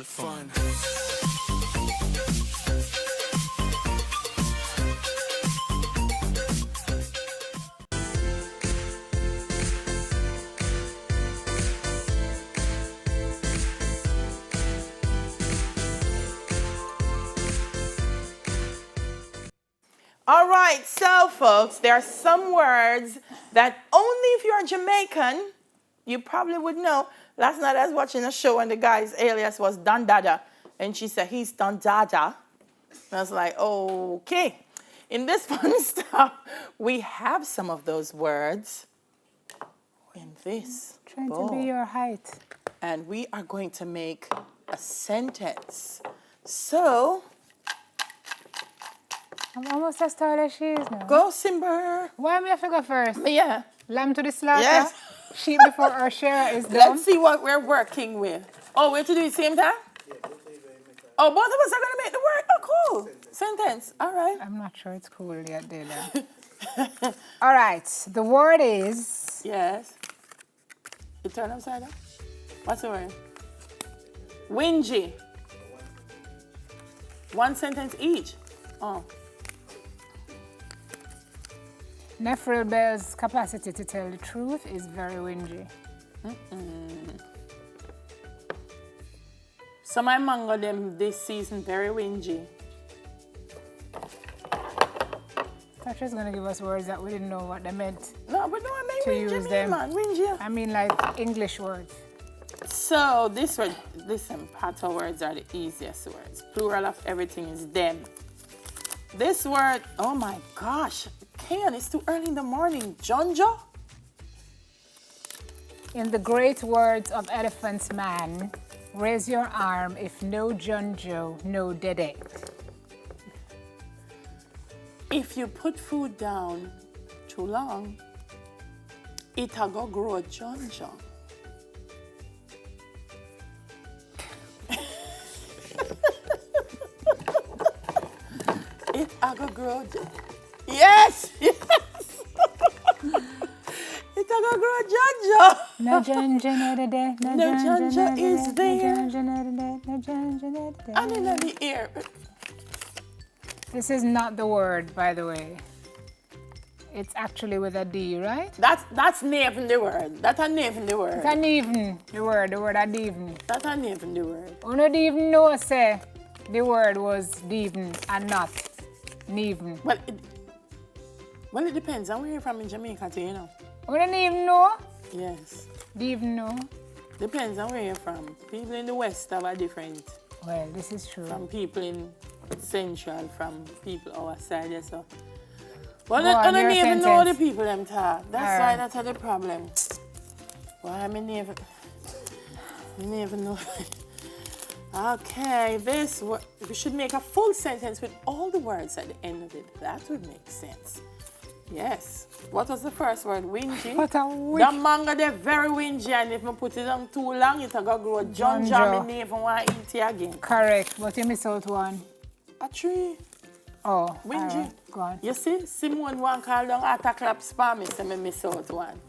fun. All right, so folks, there are some words that only if you're Jamaican, you probably would know. Last night I was watching a show and the guy's alias was Don Dada. And she said, he's Don Dada. And I was like, okay. In this fun stuff, we have some of those words in this Trying bowl. to be your height. And we are going to make a sentence. So, I'm almost as tall as she is now. go, Simba. Why me have to go first? Yeah. Lamb to the slaughter? Yes. Sheep before our share is done? Let's see what we're working with. Oh, we have to do it same time? Oh, both of us are going to make the word? Oh, cool. Sentence. All right. I'm not sure it's cool yet, Dada. All right. The word is... Yes. You turn upside down? What's the word? Whingy. One sentence each. Oh. Nephril Bell's capacity to tell the truth is very whingy. Some I mango them this season very whingy. Thought she was going to give us words that we didn't know what they meant. No, but no, I mean To whingy, use them. man. Whingy. I mean like English words. So this word, listen, patois words are the easiest words. Plural of everything is them. This word, oh my gosh, Ken, it's too early in the morning. Jonjo? In the great words of Elephant's Man, raise your arm if no Junjo, no Dede. If you put food down too long, it'll go grow Jonjo. It'll go grow. Yes! Yes! It'll go grow Jonjo. No Junjo, no Dede. No Junjo is there. No Junjo, no Dede. No Junjo, no Dede. And in the ear. This is not the word, by the way. It's actually with a D, right? That's even the word. That's not even the word. It's an even, the word ad even. That's not even the word. You don't even know, say, the word was even and not neven. Well, it depends on where you're from in Jamaica too, you know. You don't even know? Yes. Even know? Depends on where you're from. People in the West have a different Well, this is true. from people in Central, from people our side, yes, so. Well, Go on, I don't your even know the sentence. people them talk. That's why that's the problem. Why I never know. Okay, we should make a full sentence with all the words at the end of it. That would make sense. Yes. What was the first word? Whingy? What a The mango, they're very whingy, and if I put it on too long, it'll go grow Jonjo. I never want to eat it again. Correct, but you miss out one. A tree. Oh, Whingy. all right, go on. You see, Simone one called down Ataclap spam me, so I miss out one.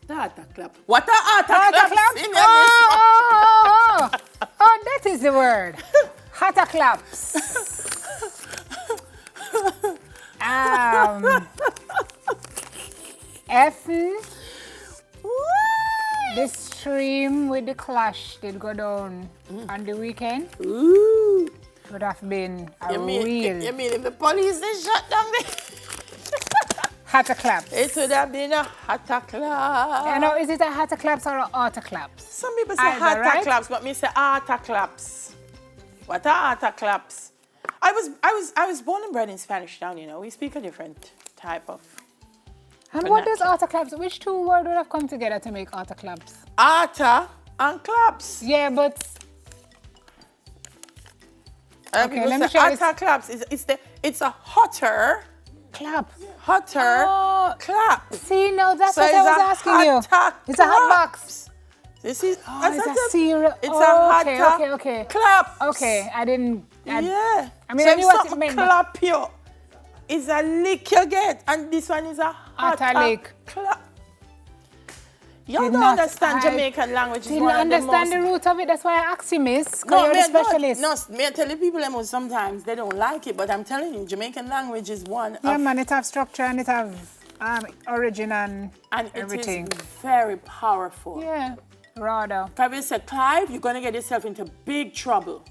The Ataclap. What a Ataclap? Oh, that is the word. Hatta claps. Effen, the stream with the clash did go down on the weekend. Ooh. Would have been a You real mean if the police they shut down the... hatta claps. It would have been a Ataclap. You know, is it a hatta claps or a auto claps? Some people say Either, right? Ataclaps, but me say Ataclaps. What are Ataclaps? I was born and bred in Spanish Town, you know. We speak a different type of... And what does auto claps? Which two words would have come together to make auto claps? Ata and claps. Yeah, but okay, let me show you. Ataclaps. It's a hotter clap. Hotter clap. See, no, that's So what I was asking you. It's a hot box. This is It's a cereal. It's a hot okay. clap. Okay, I didn't. Yeah. I mean, so I knew if what it something meant. clap you, it's a lick you get, and this one is a hot lick. clap. Y'all Did don't not- understand I Jamaican language. Is Didn't one of the understand most... the root of it. That's why I asked you, miss. No, You're the specialist. no, me I tell the people them sometimes they don't like it, but I'm telling you, Jamaican language is one Yeah, of... man, it have structure and it have origin and everything. It is very powerful. Yeah, rather. If you say Clive, you're going to get yourself into big trouble.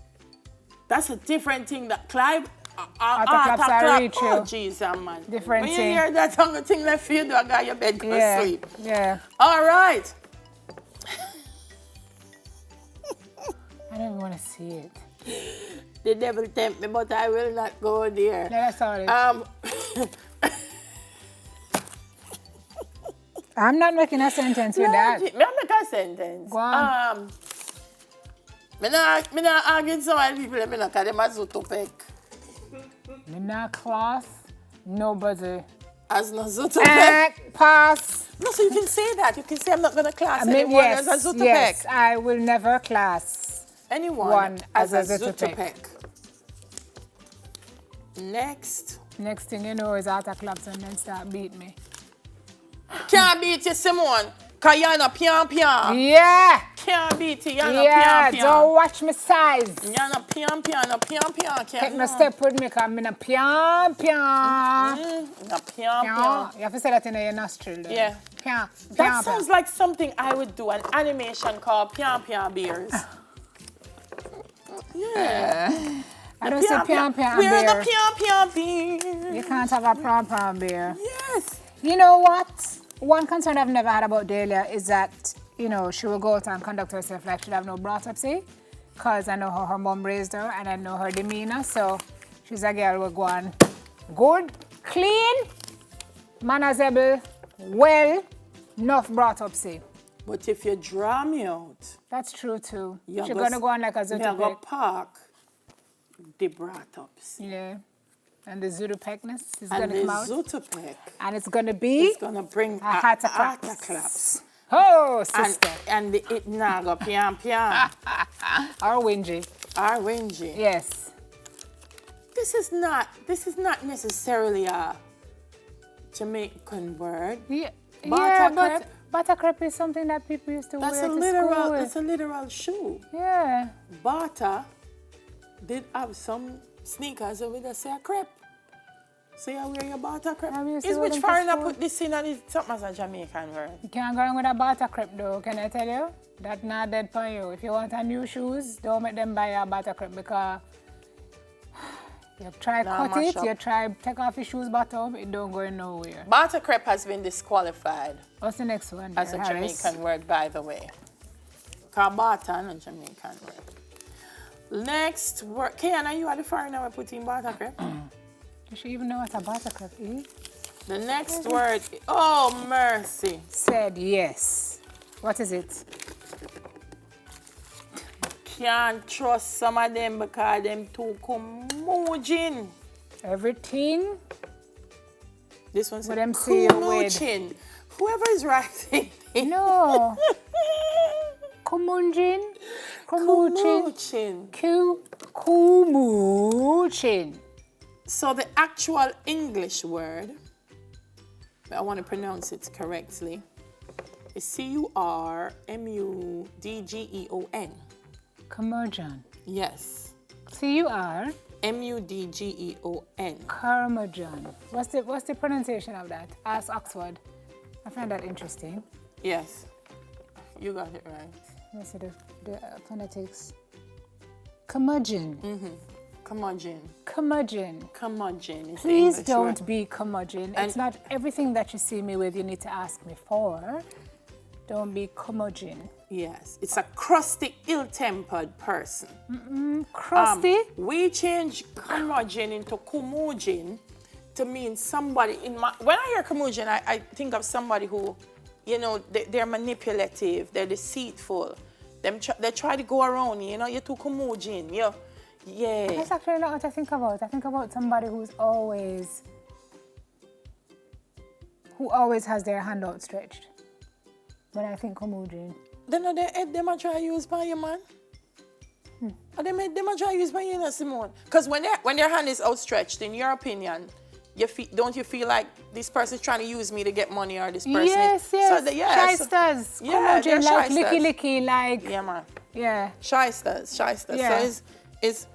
That's a different thing that Clive... Claps are reach you. Oh, jeez, man. Different when thing. you hear that tongue thing left for you, do I got your bed go sleep. Yeah. All right. I don't even want to see it. The devil tempt me, but I will not go there. Yeah, that's all it. I'm not making a sentence with that. Me not make a sentence. Go on. Me not argue with some white people, me not call them as Zutopek. Me not class, nobody. As no Zutopek. Pass. No, so you can say that. You can say I'm not going to class I mean, anyone yes, as a Zutopek. yes, I will never class Anyone as a Zutopek. Next. Next thing you know is out of claps and then start beat me. Can't beat you, Simone. Because you're not pian. Yeah. Can't beat you, you're not Yeah, pian. don't watch my size. You're not pian. Take no step with me because I'm in a pian. Not pian. You have to say that in your nostril. Though. Yeah. Pian. That sounds like something I would do, an animation called Pian Bears. Yeah. I don't say pian bear. We're the Pian Bears. You can't have a pian bear. Yes. You know what? One concern I've never had about Delia is that, you know, she will go out and conduct herself like she'd have no brought up, see? Because I know how her mom raised her and I know her demeanor. So she's a girl who go on good, clean, manageable, well, enough brought up, see? But if you draw me out, That's true too. you're She's going to go on like a You're going to Zutopek. park the brought ups. Yeah. And the Zutopekness is And going to the come out. Zutopek And it's going to be is going to bring a heart of heart claps. claps. Oh, sister. And the it now go pian. Or Wingy. Or Wingy. Yes. This is not necessarily a Jamaican word. Yeah, Buttercrepe? but buttercrepe is something that people used to That's wear a to literal. school. It's a literal shoe. Yeah. Bata did have some sneakers with a say a crepe. So you wear your Bata crepe. Have you Is seen which them foreigner for put this in and it's something as a Jamaican word? You can't go in with a buttercrepe though, can I tell you? That's not dead for you. If you want a new shoes, don't make them buy a buttercrepe because you try cut mash it, up. you try take off your shoes bottom, it don't go nowhere. Bata crepe has been disqualified What's the next one? as there, a Harris? Jamaican word, by the way. Because Bata is a Jamaican word. Next word. Kiana, you are the foreigner we put in Bata crepe. Does she even know what a buttercrepe is? The next word. Oh, mercy. Said yes. What is it? Can't trust some of them because them too kumujin. Everything This one's What them say you with? kumujin. Whoever is writing. No. Kumunjin. Kumuchin. Kumujin. Kumuchin. So the actual English word, I want to pronounce it correctly, is Curmudgeon. Curmudgeon. Yes. C-U-R. Mudgeon. Curmudgeon. What's the pronunciation of that? Ask Oxford. I find that interesting. Yes. You got it right. Let's see the phonetics. Curmudgeon. Curmudgeon. Curmudgeon. Curmudgeon is the Please English don't word. be curmudgeon. And- It's not everything that you see me with you need to ask me for. Don't be curmudgeon. Yes. It's a crusty, ill-tempered person. Crusty? We change curmudgeon into kumujin to mean somebody in my... When I hear curmudgeon, I think of somebody who, you know, they're manipulative, they're deceitful. They try to go around you, you know, you're too curmudgeon. Yeah. That's actually not what I think about. I think about somebody who always has their hand outstretched. When I think curmudgeon. Then they might try to use by you, man. Or they might try to use by you, Simone. Because when their hand is outstretched, in your opinion, don't you feel like this person's trying to use me to get money, or this person? Yes, yes. So yes. Shysters. Yeah, they're like shysters. licky, like. Yeah, man. Yeah. Shysters. Yeah. So it's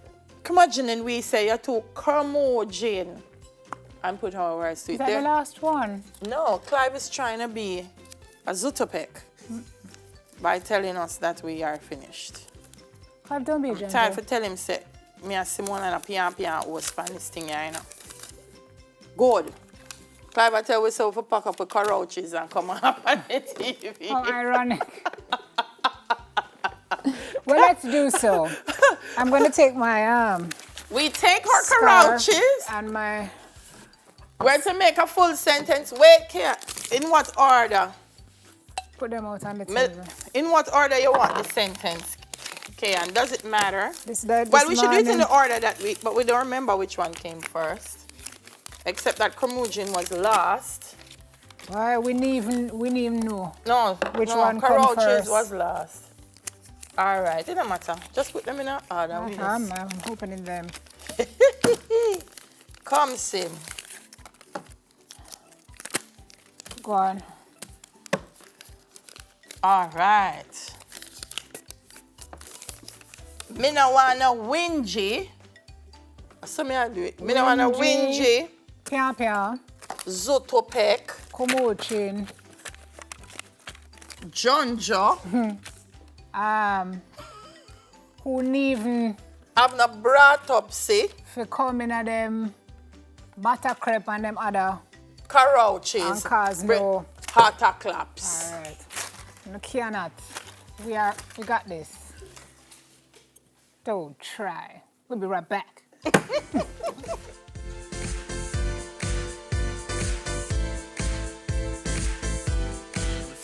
curmudgeon, and we say you're too curmudgeon. And put our words to it. Is that the last one? No, Clive is trying to be a zootopec by telling us that we are finished. Clive, don't be gentle. Time for tell him, say, me and Simone and a pian host for this thing here, you know. Good. Clive, I tell we so for pack up with couches and come up on the TV. How ironic. Well, let's do so. I'm going to take my We take our scarf couches. and my... We're to make a full sentence. Wait here. In what order? Put them out on the table. In what order you want the sentence? Okay, and does it matter? Well, We should do it in the order that week, but we don't remember which one came first. Except that curmudgeon was last. Why we didn't even know. No, Which one come Carouches first? was last. All right, it don't matter. Just put them in an order. I'm opening them. Come, Sim. Go on. All right. Me no wanna whingy. So me I do it. Me no wanna whingy. Pian. Zootopec. Comochin. Jonjo. Who even I've not brought up, see, for coming at them butter crepe and them other Carouches. and cause no. Hotter claps. All right. No cannot. We got this. Don't try. We'll be right back.